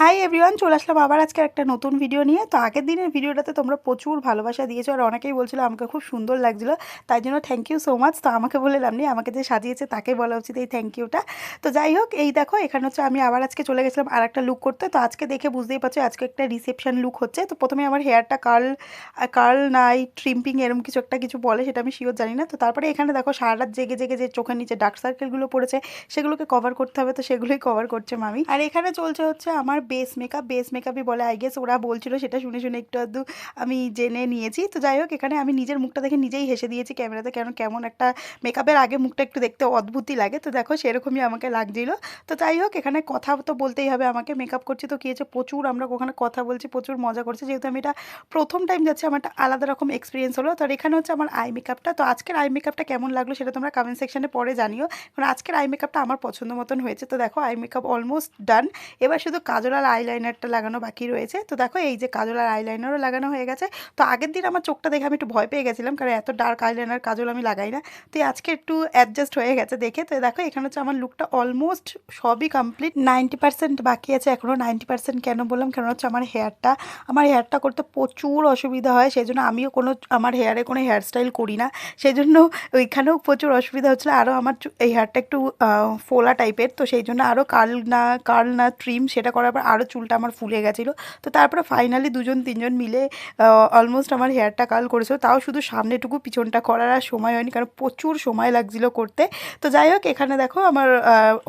Hi everyone, চলে আসলাম আবার আজকে একটা নতুন ভিডিও নিয়ে। তো আগের দিনের ভিডিওটাতে তোমরা প্রচুর ভালোবাসা দিয়েছো আর অনেকেই বলছিল আমাকে খুব সুন্দর লাগছিলো, তাই জন্য থ্যাংক ইউ সো মাচ। তো আমাকে বলে লাভ নেই, আমাকে যে সাজিয়েছে তাকে বলা উচিত এই থ্যাংক ইউটা। তো যাই হোক, এই দেখো এখানে হচ্ছে আমি আবার আজকে চলে গেছিলাম আর একটা লুক করতে। তো আজকে দেখে বুঝতেই পারছো আজকে একটা রিসেপশন লুক হচ্ছে। তো প্রথমে আমার হেয়ারটা কার্ল নাই ট্রিম্পিং এরকম কিছু বলে, সেটা আমি শিওর জানি না। তো তারপরে এখানে দেখো সারা রাত জেগে জেগে যে চোখের নিচে ডার্ক সার্কেলগুলো পড়েছে সেগুলোকে কভার করতে হবে, তো সেগুলোই কভার করছে মামি। আর এখানে চলছে হচ্ছে আমার বেস মেকআপই বলে আই গেস, ওরা বলছিল সেটা শুনে শুনে একটু আধটু আমি জেনে নিয়েছি। তো যাই হোক, এখানে আমি নিজের মুখটা দেখে নিজেই হেসে দিয়েছি ক্যামেরাতে, কেমন একটা মেকআপের আগে মুখটা একটু দেখতে অদ্ভুতই লাগে। তো দেখো সেরকমই আমাকে লাগছিল। তো যাই হোক, এখানে কথা তো বলতেই হবে আমাকে, মেকআপ করছি তো কী হয়েছে, প্রচুর আমরা ওখানে কথা বলছি, প্রচুর মজা করছি। যেহেতু আমি এটা প্রথম টাইম যাচ্ছি, আমার একটা আলাদা রকম এক্সপিরিয়েন্স হলো। তো আর এখানে হচ্ছে আমার আই মেকআপটা। তো আজকের আই মেকআপটা কেমন লাগলো সেটা তোমরা কমেন্ট সেকশনে পরে জানিও, কারণ আজকের আই মেকআপটা আমার পছন্দ মতন হয়েছে। তো দেখো আই মেকআপ অলমোস্ট ডান, এবার শুধু কাজল আর আইলাইনারটা লাগানো বাকি রয়েছে। তো দেখো এই যে কাজল আর আইলাইনারও লাগানো হয়ে গেছে। তো আগের দিন আমার চোখটা দেখে আমি একটু ভয় পেয়ে গেছিলাম, কারণ এত ডার্ক আইলাইনার কাজল আমি লাগাই না। তো আজকে একটু অ্যাডজাস্ট হয়ে গেছে দেখে। তো দেখো এখানে হচ্ছে আমার লুকটা অলমোস্ট সবই কমপ্লিট, 90% বাকি আছে এখনও। 90% কেন বললাম, কেন হচ্ছে আমার হেয়ারটা করতে প্রচুর অসুবিধা হয়, সেই জন্য আমিও আমার হেয়ারে কোনো হেয়ারস্টাইল করি না, সেই জন্য ওইখানেও প্রচুর অসুবিধা হচ্ছিলো। আরও আমার এই হেয়ারটা একটু ফোলা টাইপের, তো সেই জন্য আরও কার্ল না ট্রিম সেটা করার পর আরও চুলটা আমার ফুলে গেছিলো। তো তারপরে ফাইনালি দুজন তিনজন মিলে অলমোস্ট আমার হেয়ারটা কার্ল করেছিল, তাও শুধু সামনেটুকু, পিছনটা করার আর সময় হয়নি, কারণ প্রচুর সময় লাগছিলো করতে। তো যাই হোক, এখানে দেখো আমার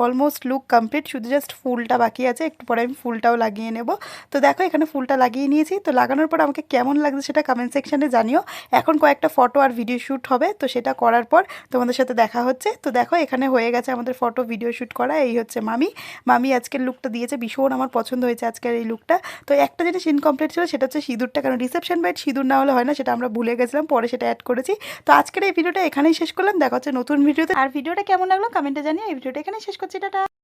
অলমোস্ট লুক কমপ্লিট, শুধু জাস্ট ফুলটা বাকি আছে, একটু পরে আমি ফুলটাও লাগিয়ে নেব। তো দেখো এখানে ফুলটা লাগিয়ে নিয়েছি। তো লাগানোর পর আমাকে কেমন লাগছে সেটা কমেন্ট সেকশানে জানিও। এখন কয়েকটা ফটো আর ভিডিও শ্যুট হবে, তো সেটা করার পর তোমাদের সাথে দেখা হচ্ছে। তো দেখো এখানে হয়ে গেছে আমাদের ফটো ভিডিও শ্যুট করা। এই হচ্ছে মামি আজকের লুকটা দিয়েছে, ভীষণ আমার পছন্দ হয়েছে আজকের এই লুকটা। তো একটা জিনিস ইনকমপ্লিট ছিল, সেটা হচ্ছে সিঁদুরটা, কারণ রিসেপশন বাইট সিঁদুর না হলে হয় না, সেটা আমরা ভুলে গেছিলাম, পরে সেটা অ্যাড করেছি। তো আজকের এই ভিডিওটা এখানেই শেষ করলাম, দেখা হচ্ছে নতুন ভিডিওতে। আর ভিডিওটা কেমন লাগলো কমেন্টে জানিয়ে এই ভিডিওটা এখানেই শেষ করছি, টাটা।